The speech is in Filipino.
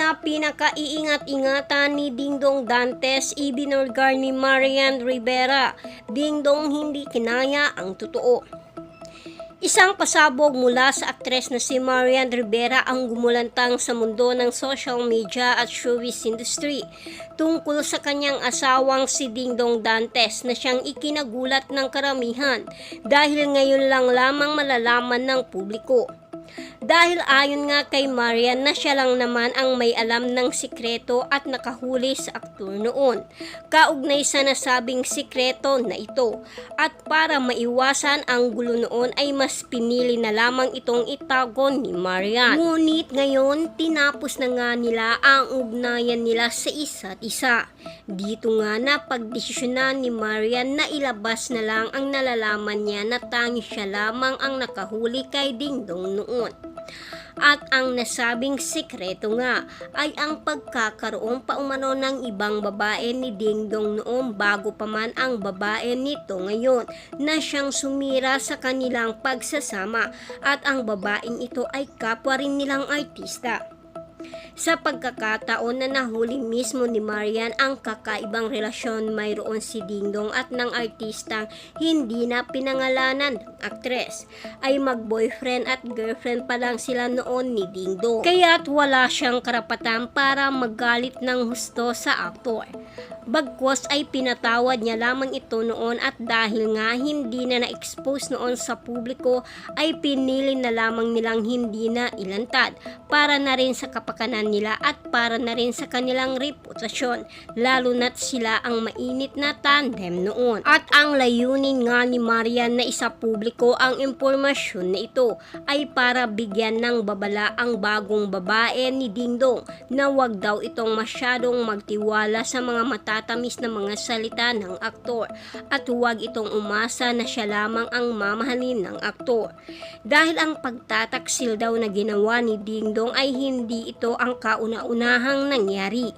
na pinakaiingat-ingatan ni Dingdong Dantes ibinulgar ni Marian Rivera. Dingdong hindi kinaya ang totoo. Isang pasabog mula sa aktres na si Marian Rivera ang gumulantang sa mundo ng social media at showbiz industry tungkol sa kanyang asawang si Dingdong Dantes na siyang ikinagulat ng karamihan dahil ngayon lang lamang malalaman ng publiko. Dahil ayon nga kay Marian na siya lang naman ang may alam ng sikreto at nakahuli sa aktor noon, kaugnay sa nasabing sikreto na ito. At para maiwasan ang gulo noon ay mas pinili na lamang itong itago ni Marian. Ngunit ngayon tinapos na nga nila ang ugnayan nila sa isa't isa. Dito nga na pagdesisyonan ni Marian na ilabas na lang ang nalalaman niya na tanging siya lamang ang nakahuli kay Dingdong noon. At ang nasabing sikreto nga ay ang pagkakaroon paumano ng ibang babae ni Dingdong noon bago pa man ang babae nito ngayon na siyang sumira sa kanilang pagsasama, at ang babaeng ito ay kapwa rin nilang artista. Sa pagkakataon na nahuli mismo ni Marian ang kakaibang relasyon mayroon si Dingdong at ng artistang hindi na pinangalanan ng aktres, ay mag-boyfriend at girlfriend pa lang sila noon ni Dingdong. Kaya't wala siyang karapatan para magalit ng husto sa aktor. Bagkus ay pinatawad niya lamang ito noon, at dahil nga hindi na na-expose noon sa publiko ay pinili na lamang nilang hindi na ilantad para na rin sa kapakanan nila at para na rin sa kanilang reputasyon, lalo na't sila ang mainit na tandem noon. At ang layunin nga ni Marian na isa publiko ang impormasyon na ito ay para bigyan ng babala ang bagong babae ni Dingdong na wag daw itong masyadong magtiwala sa mga matatamis na mga salita ng aktor at huwag itong umasa na siya lamang ang mamahalin ng aktor. Dahil ang pagtataksil daw na ginawa ni Dingdong ay hindi ito ang kauna-unahang nangyari.